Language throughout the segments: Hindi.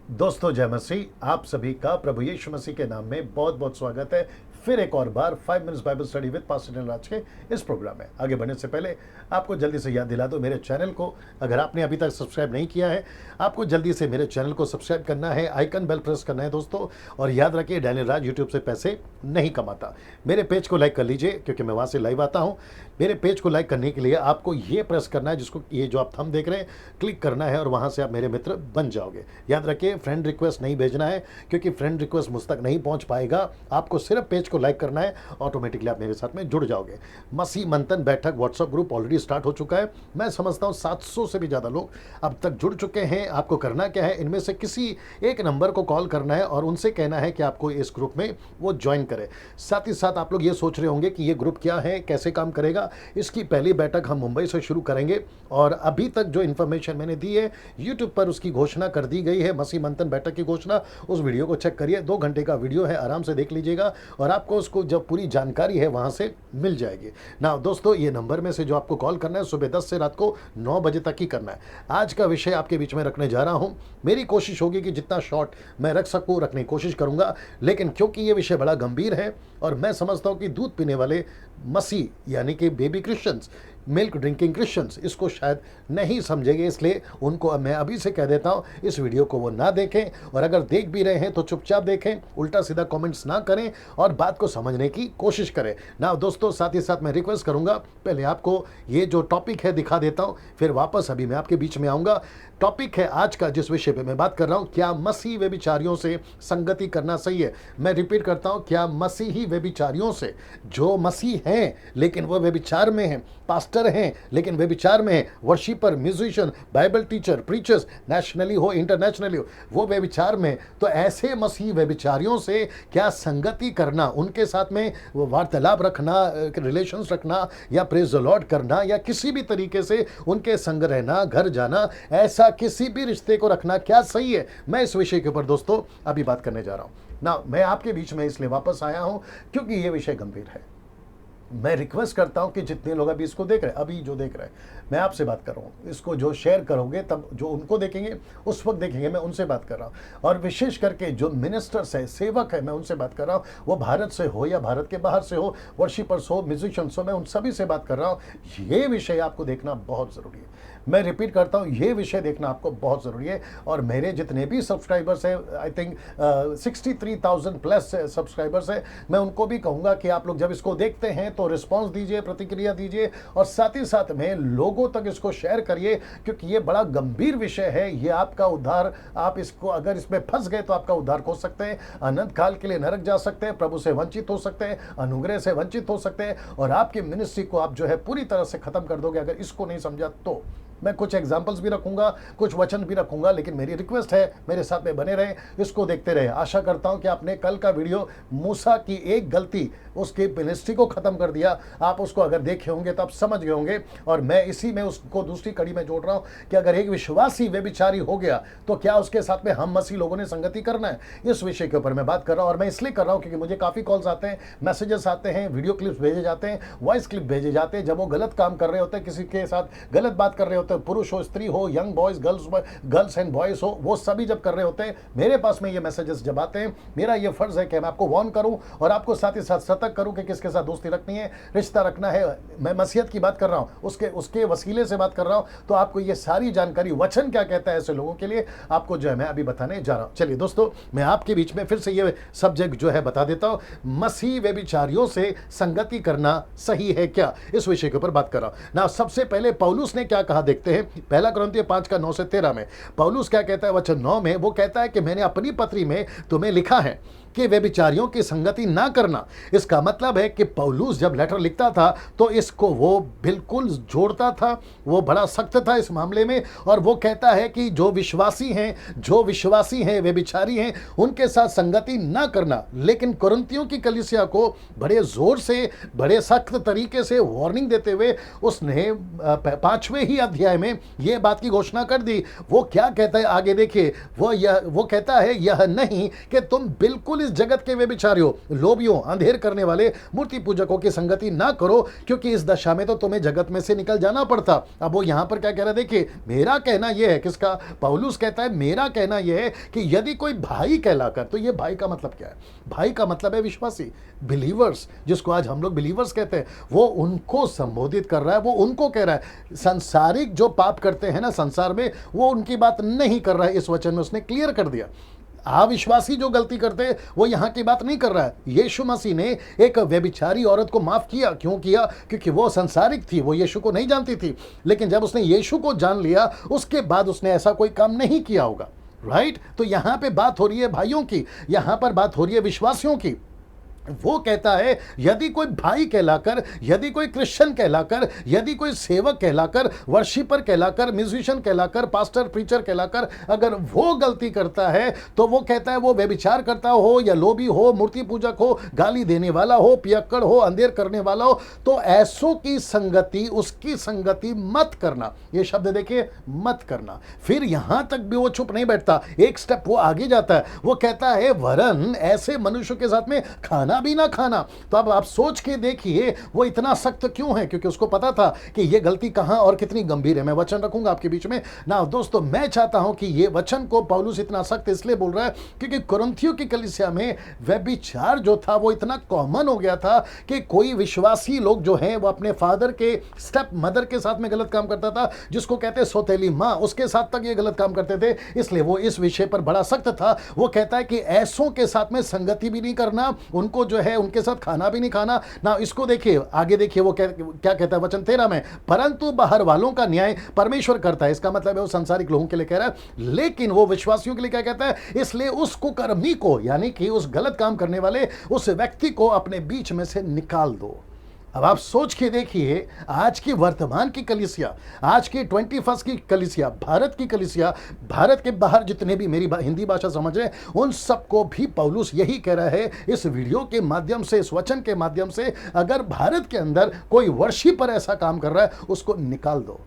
दोस्तों जय मसीह। आप सभी का प्रभु यीशु मसीह के नाम में बहुत बहुत स्वागत है। फिर एक और बार 5 minutes Bible study with pastor Anil Raj के इस प्रोग्राम में आगे बढ़ने से पहले आपको जल्दी से याद दिला दो, मेरे चैनल को अगर आपने अभी तक सब्सक्राइब नहीं किया है, आपको जल्दी से मेरे चैनल को सब्सक्राइब करना है, आइकन बेल प्रेस करना है दोस्तों। और याद रखिए, डैनियल राज यूट्यूब से पैसे नहीं कमाता। मेरे पेज को लाइक कर लीजिए क्योंकि मैं वहाँ से लाइव आता हूँ। मेरे पेज को लाइक करने के लिए आपको ये प्रेस करना है, जिसको ये जो आप थंब देख रहे हैं क्लिक करना है, और वहाँ से आप मेरे मित्र बन जाओगे। याद रखिए, फ्रेंड रिक्वेस्ट नहीं भेजना है क्योंकि फ्रेंड रिक्वेस्ट मुझ तक नहीं पहुँच पाएगा। आपको सिर्फ पेज को लाइक करना है, ऑटोमेटिकली आप मेरे साथ में जुड़ जाओगे। मसीह मंथन बैठक व्हाट्सएप ग्रुप ऑलरेडी स्टार्ट हो चुका है। मैं समझता हूँ 700 से भी ज़्यादा लोग अब तक जुड़ चुके हैं। आपको करना क्या है, इनमें से किसी एक नंबर को कॉल करना है और उनसे कहना है कि आपको इस ग्रुप में वो ज्वाइन करे। साथ ही साथ आप लोग ये सोच रहे होंगे कि ये ग्रुप क्या है, कैसे काम करेगा। इसकी पहली बैठक हम मुंबई से शुरू करेंगे और अभी तक जो इन्फॉर्मेशन मैंने दी है यूट्यूब पर उसकी घोषणा कर दी गई है। मसीह मंथन बैठक की घोषणा, उस वीडियो को चेक करिए। 2 घंटे का वीडियो है, आराम से देख लीजिएगा और आपको उसको जब पूरी जानकारी है वहाँ से मिल जाएगी ना। दोस्तों, ये नंबर में से जो आपको कॉल करना है सुबह 10 से रात को 9 बजे तक ही करना है। आज का विषय आपके बीच में रखने जा रहा हूँ। मेरी कोशिश होगी कि जितना शॉर्ट मैं रख सकूँ रखने की कोशिश करूँगा, लेकिन क्योंकि ये विषय बड़ा गंभीर है और मैं समझता हूँ कि दूध पीने वाले मसीह यानी कि baby Christians, milk drinking Christians इसको शायद नहीं समझेंगे, इसलिए उनको मैं अभी से कह देता हूँ इस वीडियो को वो ना देखें, और अगर देख भी रहे हैं तो चुपचाप देखें, उल्टा सीधा कमेंट्स ना करें और बात को समझने की कोशिश करें ना। दोस्तों, साथ ही साथ मैं रिक्वेस्ट करूंगा, पहले आपको ये जो टॉपिक है दिखा देता हूँ, फिर वापस अभी मैं आपके बीच में आऊँगा। टॉपिक है आज का जिस विषय पे मैं बात कर रहा हूँ, क्या मसीही व्यभिचारियों से संगति करना सही है। मैं रिपीट करता हूँ, क्या मसीही व्यभिचारियों से, जो मसीह हैं लेकिन वो व्यभिचार में हैं, पास्टर हैं लेकिन व्यभिचार में हैं, worshipper, musician, Bible teacher, preachers, nationally हो इंटरनेशनली हो, वो व्यभिचार में, तो ऐसे मसीही व्यभिचारियों से क्या संगति करना, उनके साथ में वो वार्तालाप रखना, रिलेशंस रखना या प्रेज द लॉर्ड करना या किसी भी तरीके से उनके संग रहना, घर जाना, ऐसा किसी भी रिश्ते को रखना क्या सही है। मैं इस विषय के ऊपर दोस्तों अभी बात करने जा रहा हूं ना। मैं आपके बीच में इसलिए वापस आया हूं क्योंकि ये विषय गंभीर है। मैं रिक्वेस्ट करता हूं कि जितने लोग अभी इसको देख रहे हैं, अभी जो देख रहे हैं, मैं आपसे बात कर रहा हूं, इसको जो शेयर करोगे तब जो उनको देखेंगे उस वक्त देखेंगे, मैं उनसे बात कर रहा हूं। और विशेष करके जो मिनिस्टर्स है, सेवक है, मैं उनसे बात कर रहा हूं, वो भारत से हो या भारत के बाहर से हो, वर्शिपर्स हो, म्यूजिशियंस हो, मैं उन सभी से बात कर रहा हूं। ये विषय आपको देखना बहुत ज़रूरी है। मैं रिपीट करता हूँ, ये विषय देखना आपको बहुत ज़रूरी है। और मेरे जितने भी सब्सक्राइबर्स हैं, आई थिंक 63,000 प्लस सब्सक्राइबर्स हैं, मैं उनको भी कहूँगा कि आप लोग जब इसको देखते हैं तो रिस्पांस दीजिए, प्रतिक्रिया दीजिए और साथ ही साथ में लोगों तक इसको शेयर करिए, क्योंकि ये बड़ा गंभीर विषय है। ये आपका उद्धार, आप इसको अगर इसमें फंस गए तो आपका उद्धार हो सकते हैं, अनंत काल के लिए नरक जा सकते हैं, प्रभु से वंचित हो सकते हैं, अनुग्रह से वंचित हो सकते हैं और आपकी मिनिस्ट्री को आप जो है पूरी तरह से खत्म कर दोगे अगर इसको नहीं समझा तो। मैं कुछ एग्जाम्पल्स भी रखूंगा, कुछ वचन भी रखूंगा, लेकिन मेरी रिक्वेस्ट है मेरे साथ में बने रहें, इसको देखते रहें। आशा करता हूं कि आपने कल का वीडियो, मूसा की एक गलती उसकी मिनिस्ट्री को खत्म कर दिया, आप उसको अगर देखे होंगे तो आप समझ गए होंगे। और मैं इसी में उसको दूसरी कड़ी में जोड़ रहा हूं कि अगर एक विश्वासी व्यभिचारी हो गया तो क्या उसके साथ में हम मसीह लोगों ने संगति करना है। इस विषय के ऊपर मैं बात कर रहा हूं और मैं इसलिए कर रहा हूं क्योंकि मुझे काफ़ी कॉल्स आते हैं, मैसेजेस आते हैं, वीडियो क्लिप्स भेजे जाते हैं, वॉइस क्लिप भेजे जाते हैं, जब वो गलत काम कर रहे होते हैं, किसी के साथ गलत बात कर रहे होते हैं, पुरुष हो, स्त्री हो, young boys, girls and boys हो, वो सभी जब कर रहे होते हैं, मेरे पास में ये मैसेजेस जब आते हैं, मेरा ये फर्ज है कि मैं आपको वार्न करूं और आपको साथ ही साथ सतर्क करूं कि किसके साथ दोस्ती रखनी है, रिश्ता रखना है। मैं मसीहत की बात कर रहा हूं, उसके वसीले से बात कर रहा हूं, तो आपको ये सारी जानकारी, वचन क्या कहता है ऐसे लोगों के लिए, आपको जो है मैं अभी बताने जा रहा हूं। चलिए दोस्तों, मैं आपके बीच में फिर से ये सब्जेक्ट जो है बता देता हूं, मसीह व्यभिचारियों से संगति करना सही है क्या, इस विषय के ऊपर बात कर रहा हूं ना। सबसे पहले पौलुस ने क्या कहा देखते हैं। पहला कुरिन्थियों 5 का 9 से 13 में पौलुस क्या कहता है, वचन 9 में वो कहता है कि मैंने अपनी पत्री में तुम्हें लिखा है कि व्यभिचारियों की संगति ना करना। इसका मतलब है कि पौलुस जब लेटर लिखता था तो इसको वो बिल्कुल जोड़ता था, वो बड़ा सख्त था इस मामले में, और वो कहता है कि जो विश्वासी हैं व्यभिचारी हैं उनके साथ संगति ना करना। लेकिन कुरिन्थियों की कलीसिया को बड़े जोर से, बड़े सख्त तरीके से वार्निंग देते हुए उसने 5वें ही अध्याय में ये बात की घोषणा कर दी। वो क्या कहता है आगे देखिए, वो कहता है यह नहीं कि तुम बिल्कुल बिल्कुल इस जगत के व्यभिचारियों, लोभियों, अंधेर करने वाले मूर्ति पूजकों की संगति ना करो, क्योंकि इस दशा में तो तुम्हें जगत में से निकल जाना पड़ता। अब वो यहां पर क्या कह रहा है, देखिए मेरा कहना यह है, किसका? पौलुस कहता है मेरा कहना यह है कि यदि कोई भाई कहलाकर, तो ये भाई का मतलब क्या है? भाई का मतलब है विश्वासी, बिलीवर्स, जिसको आज हम लोग बिलीवर्स कहते हैं, वो उनको संबोधित कर रहा है, वो उनको कह रहा है। सांसारिक जो पाप करते हैं ना संसार में, वो उनकी बात नहीं कर रहा है, इस वचन में उसने क्लियर कर दिया। अविश्वासी जो गलती करते हैं वो यहां की बात नहीं कर रहा है। यीशु मसीह ने एक व्यभिचारी औरत को माफ किया, क्यों किया? क्योंकि वो संसारिक थी, वो यीशु को नहीं जानती थी, लेकिन जब उसने यीशु को जान लिया उसके बाद उसने ऐसा कोई काम नहीं किया होगा, राइट? तो यहां पे बात हो रही है भाइयों की, यहां पर बात हो रही है विश्वासियों की। वो कहता है यदि कोई भाई कहलाकर, यदि कोई क्रिश्चियन कहलाकर, यदि कोई सेवक कहलाकर, वर्शिपर कहलाकर, म्यूजिशियन कहलाकर, पास्टर प्रीचर कहलाकर अगर वो गलती करता है, तो वो कहता है वो व्यभिचार करता हो या लोभी हो, मूर्ति पूजक हो, गाली देने वाला हो, पियक्कड़ हो, अंधेर करने वाला हो, तो ऐसों की संगति, उसकी संगति मत करना। ये शब्द देखिए, मत करना। फिर यहां तक भी वो चुप नहीं बैठता, एक स्टेप वो आगे जाता है। वो कहता है वरन ऐसे मनुष्यों के साथ में खाना भी ना खाना। तो अब आप सोच के देखिए वो इतना सख्त क्यों है, क्योंकि उसको पता था कि ये गलती कहां और कितनी गंभीर है। मैं वचन रखूंगा आपके बीच में ना दोस्तों। मैं चाहता हूं कि ये वचन को पौलुस इतना सख्त इसलिए बोल रहा है क्योंकि कुरिन्थियों की कलीसिया में व्यभिचार जो था वो इतना कॉमन हो गया था कि कोई विश्वासी लोग जो हैं वो अपने फादर के स्टेप मदर के साथ में गलत काम करता था, जिसको कहते हैं सौतेली माँ, उसके साथ तक ये गलत काम करते थे। इसलिए वो इस विषय पर बड़ा सख्त था। वो कहता है कि ऐसों के साथ में संगति भी नहीं करना, उनको जो है उनके साथ खाना भी नहीं खाना ना। इसको देखिए आगे, देखिए वो क्या कहता है वचन 13 में, परंतु बाहर वालों का न्याय परमेश्वर करता है। इसका मतलब है वो संसारिक लोगों के लिए कह रहा है, लेकिन वो विश्वासियों के लिए क्या कहता है, इसलिए उस कुकर्मी को, यानी कि उस गलत काम करने वाले उस व्यक्ति को अपने बीच में से निकाल दो। अब आप सोच के देखिए आज की वर्तमान की कलीसिया, आज की 21st की कलीसिया, भारत की कलीसिया, भारत के बाहर जितने भी मेरी हिंदी भाषा समझ रहे हैं उन सबको भी पौलुस यही कह रहा है इस वीडियो के माध्यम से, इस वचन के माध्यम से, अगर भारत के अंदर कोई वर्शिपर ऐसा काम कर रहा है उसको निकाल दो।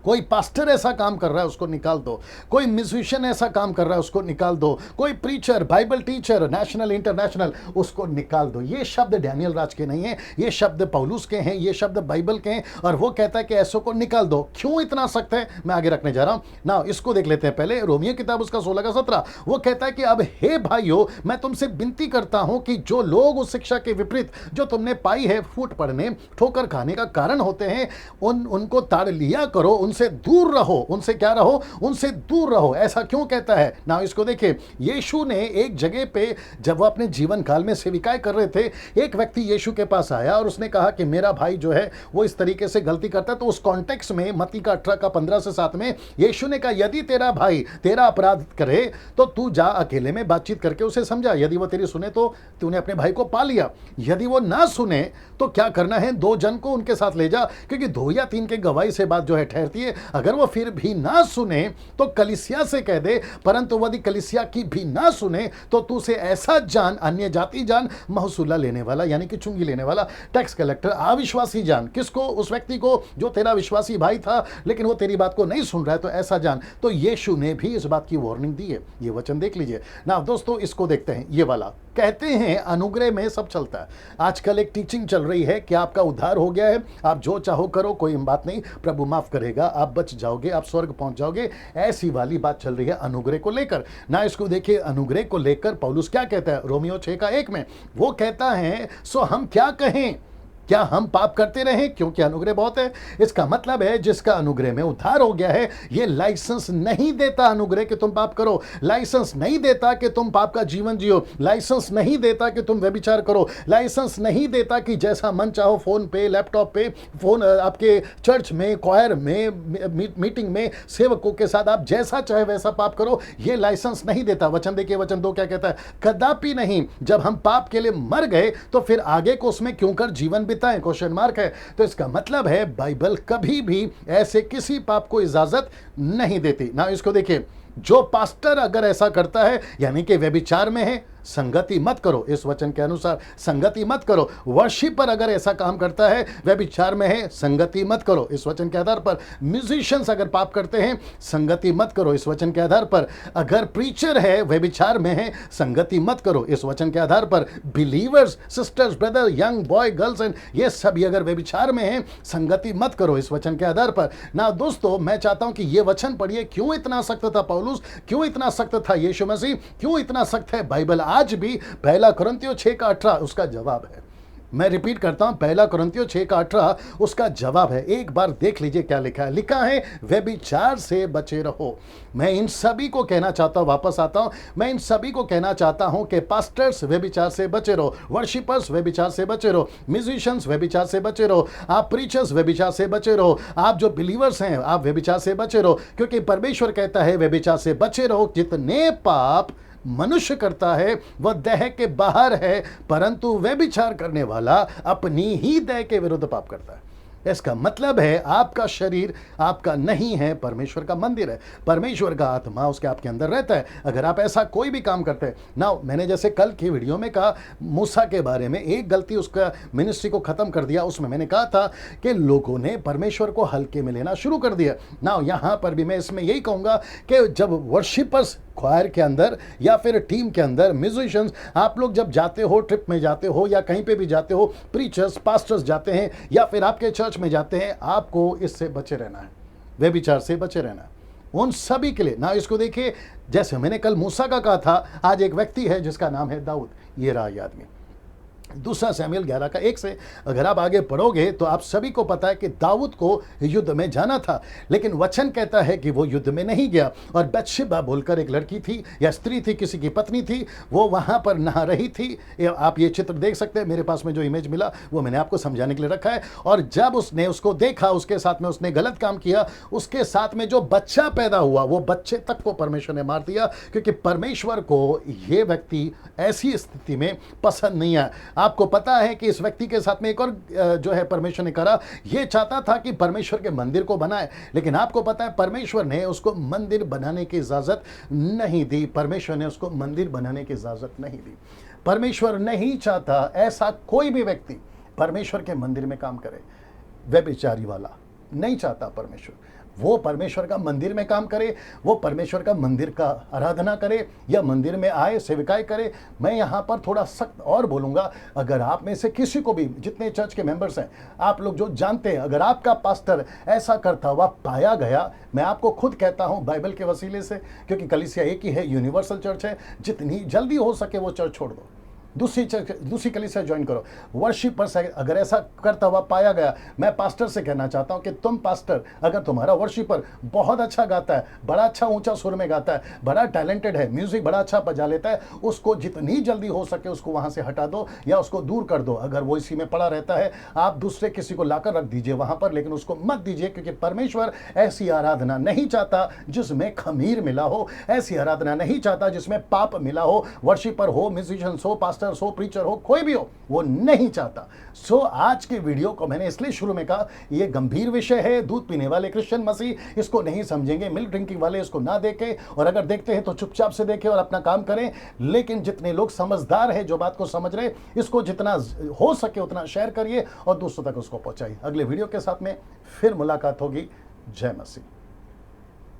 कोई पास्टर ऐसा काम कर रहा है उसको निकाल दो। कोई म्यूजिशियन ऐसा काम कर रहा है उसको निकाल दो। कोई preacher, Bible teacher, national international, उसको निकाल दो। ये शब्द डैनियल राज के नहीं है, ये शब्द पौलुस के हैं, ये शब्द बाइबल के हैं, और वो कहता है कि ऐसों को निकाल दो। क्यों इतना सख्त है मैं आगे रखने जा रहा हूं ना। इसको देख लेते हैं पहले, रोमियो किताब उसका 16 का 17। वो कहता है कि अब हे भाइयों, मैं तुमसे विनती करता हूं कि जो लोग उस शिक्षा के विपरीत जो तुमने पाई है, फूट पड़ने, ठोकर खाने का कारण होते हैं, उनको ताड़ लिया करो, उनसे दूर रहो। उनसे क्या रहो? उनसे दूर रहो। ऐसा क्यों कहता है ना? इसको देखिए, यीशु ने एक जगह पे जब वो अपने जीवन काल में सेविकाएं कर रहे थे, एक व्यक्ति यीशु के पास आया और उसने कहा कि मेरा भाई जो है वो इस तरीके से गलती करता है। तो उस कॉन्टेक्स्ट में मत्ती का 18 का 15 से 7 में यीशु ने कहा यदि तेरा भाई तेरा अपराध करे तो तू जा अकेले में बातचीत करके उसे समझा। यदि वो तेरी सुने तो तूने अपने भाई को पा लिया, यदि वो ना सुने तो क्या करना है, 2 जन को उनके साथ ले जा, क्योंकि 2 या 3 के गवाही से बात जो है ठहरती है। अगर वो फिर भी ना सुने तो कलीसिया से कह दे, परंतु यदि कलीसिया की भी ना सुने तो तू से ऐसा जान, अन्य जाति जान, महसूला लेने वाला यानी कि चुंगी लेने वाला, टैक्स कलेक्टर, अविश्वासी जान। किसको? उस व्यक्ति को जो तेरा विश्वासी भाई था लेकिन वो तेरी बात को नहीं सुन रहा है, तो ऐसा जान। तो यीशु ने भी इस बात की वार्निंग दी है। ये वचन देख लीजिए ना दोस्तों। इसको देखते हैं, ये वाला कहते हैं अनुग्रह में सब चलता है। आजकल एक टीचिंग चल रही है कि आपका उद्धार हो गया है, आप जो चाहो करो, कोई बात नहीं, प्रभु माफ करेगा, आप बच जाओगे, आप स्वर्ग पहुंच जाओगे। ऐसी वाली बात चल रही है अनुग्रह को लेकर ना। इसको देखिए, अनुग्रह को लेकर पौलुस क्या कहता है रोमियो 6 का 1 में। वो कहता है सो हम क्या कहें, क्या हम पाप करते रहें क्योंकि अनुग्रह बहुत है? इसका मतलब है जिसका अनुग्रह में उद्धार हो गया है, ये लाइसेंस नहीं देता अनुग्रह कि तुम पाप करो, लाइसेंस नहीं देता कि तुम पाप का जीवन जियो, लाइसेंस नहीं देता कि तुम व्यभिचार करो, लाइसेंस नहीं देता कि जैसा मन चाहो फोन पे, लैपटॉप पे, फोन आपके चर्च में, क्वायर में, मीटिंग में, सेवकों के साथ आप जैसा चाहे वैसा पाप करो। ये लाइसेंस नहीं देता। वचन देखिए, वचन 2 क्या कहता है, कदापि नहीं। जब हम पाप के लिए मर गए तो फिर आगे को उसमें क्यों कर जीवन बिताएं? क्वेश्चन मार्क है। तो इसका मतलब है बाइबल कभी भी ऐसे किसी पाप को इजाजत नहीं देती ना। इसको देखिए, जो पास्टर अगर ऐसा करता है यानी कि व्यभिचार में है, संगति मत करो, इस वचन के अनुसार संगति मत करो। वर्शिपर अगर ऐसा काम करता है, व्यभिचार में है, संगति मत करो, इस वचन के आधार पर। म्यूजिशियंस अगर पाप करते हैं, संगति मत करो, इस वचन के आधार पर। अगर प्रीचर है व्यभिचार में है, संगति मत करो, इस वचन के आधार पर। Believers, sisters, brother, young boy, girls and ये सभी अगर व्यभिचार में है, संगति मत करो, इस वचन के आधार पर। ना दोस्तों, मैं चाहता हूं कि ये वचन पढ़िए। क्यों इतना सख्त था पौलुस, क्यों इतना सख्त था यीशु मसीह, क्यों इतना सख्त है बाइबल आज भी? पहला कुरिन्थियों 6:18 उसका जवाब है। मैं रिपीट करता हूं, पहला कुरिन्थियों 6:18 उसका जवाब है। एक बार देख लीजिए क्या लिखा है। लिखा है व्यभिचार से बचे रहो। मैं इन सभी को कहना चाहता हूं, वापस आता हूं, मैं इन सभी को कहना चाहता हूं कि पास्टर्स व्यभिचार से बचे रहो, वर्शिपर्स व्यभिचार से बचे रहो, म्यूजिशियंस व्यभिचार से बचे रहो, आप प्रीचर्स व्यभिचार से बचे रहो, आप जो बिलीवर्स हैं आप व्यभिचार से बचे रहो, क्योंकि परमेश्वर कहता है व्यभिचार से बचे रहो। जितने पाप मनुष्य करता है वह देह के बाहर है, परंतु व्यभिचार करने वाला अपनी ही देह के विरुद्ध पाप करता है। इसका मतलब है आपका शरीर आपका नहीं है, परमेश्वर का मंदिर है। परमेश्वर का आत्मा उसके आपके अंदर रहता है। अगर आप ऐसा कोई भी काम करते हैं ना, मैंने जैसे कल की वीडियो में कहा मूसा के बारे में, एक गलती उसका मिनिस्ट्री को खत्म कर दिया। उसमें मैंने कहा था कि लोगों ने परमेश्वर को हल्के में लेना शुरू कर दिया ना। यहाँ पर भी मैं इसमें यही कहूँगा कि जब वर्शिपर्स ख्वायर के अंदर या फिर टीम के अंदर, म्यूजिशियंस, आप लोग जब जाते हो, ट्रिप में जाते हो या कहीं पे भी जाते हो, प्रीचर्स, पास्टर्स जाते हैं या फिर आपके चर्च में जाते हैं, आपको इससे बचे रहना है, व्यभिचार से बचे रहना है। उन सभी के लिए ना। इसको देखिए, जैसे मैंने कल मूसा का कहा था, आज एक व्यक्ति है जिसका नाम है दाऊद। ये रहा ये आदमी। दूसरा शमूएल 11:1 से अगर आप आगे पढ़ोगे तो आप सभी को पता है कि दाऊद को युद्ध में जाना था, लेकिन वचन कहता है कि वो युद्ध में नहीं गया। और बत्शेबा बोलकर एक लड़की थी या स्त्री थी, किसी की पत्नी थी, वो वहां पर नहा रही थी। आप ये चित्र देख सकते हैं, मेरे पास में जो इमेज मिला वो मैंने आपको समझाने के लिए रखा है। और जब उसने उसको देखा, उसके साथ में उसने गलत काम किया, उसके साथ में जो बच्चा पैदा हुआ वो बच्चे तक को परमेश्वर ने मार दिया, क्योंकि परमेश्वर को ये व्यक्ति ऐसी स्थिति में पसंद नहीं आया। आपको पता है कि इस व्यक्ति के साथ में एक और जो है परमेश्वर ने करा, ये चाहता था कि परमेश्वर के मंदिर को बनाए, लेकिन आपको पता है परमेश्वर ने उसको मंदिर बनाने की इजाजत नहीं दी। परमेश्वर ने उसको मंदिर बनाने की इजाजत नहीं दी। परमेश्वर नहीं चाहता ऐसा कोई भी व्यक्ति परमेश्वर के मंदिर में काम करे। व्यभिचारी वाला नहीं चाहता परमेश्वर वो परमेश्वर का मंदिर में काम करे, वो परमेश्वर का मंदिर का आराधना करे या मंदिर में आए सेविकाई करे। मैं यहाँ पर थोड़ा सख्त और बोलूँगा, अगर आप में से किसी को भी, जितने चर्च के मेंबर्स हैं, आप लोग जो जानते हैं, अगर आपका पास्टर ऐसा करता हुआ पाया गया, मैं आपको खुद कहता हूँ बाइबल के वसीले से, क्योंकि कलीसिया एक ही है, यूनिवर्सल चर्च है, जितनी जल्दी हो सके वो चर्च छोड़ दो, दूसरी कलीसिया ज्वाइन करो। वर्शिपर्स अगर ऐसा करता हुआ पाया गया, मैं पास्टर से कहना चाहता हूं कि तुम पास्टर, अगर तुम्हारा वर्शिपर बहुत अच्छा गाता है, बड़ा अच्छा ऊंचा सुर में गाता है, बड़ा टैलेंटेड है, म्यूजिक बड़ा अच्छा बजा लेता है, उसको जितनी जल्दी हो सके उसको वहां से हटा दो या उसको दूर कर दो। अगर वो इसी में पड़ा रहता है, आप दूसरे किसी को लाकर रख दीजिए वहां पर, लेकिन उसको मत दीजिए, क्योंकि परमेश्वर ऐसी आराधना नहीं चाहता जिसमें खमीर मिला हो, ऐसी आराधना नहीं चाहता जिसमें पाप मिला हो। वर्शिपर हो, म्यूजिशियंस हो, पास्टर हो, प्रीचर हो, कोई भी हो, वो नहीं चाहता। सो आज की वीडियो को मैंने इसलिए शुरू में कहा, ये गंभीर विषय है। दूध पीने वाले क्रिश्चियन मसीह इसको नहीं समझेंगे, मिल्क ड्रिंकिंग वाले इसको ना देखें, और अगर देखते हैं तो चुपचाप से देखें और अपना काम करें। लेकिन जितने लोग समझदार हैं, जो बात को समझ रहे, इसको जितना हो सके उतना शेयर करिए और दूसरों तक उसको पहुंचाइए। अगले वीडियो के साथ में फिर मुलाकात होगी। जय मसीह।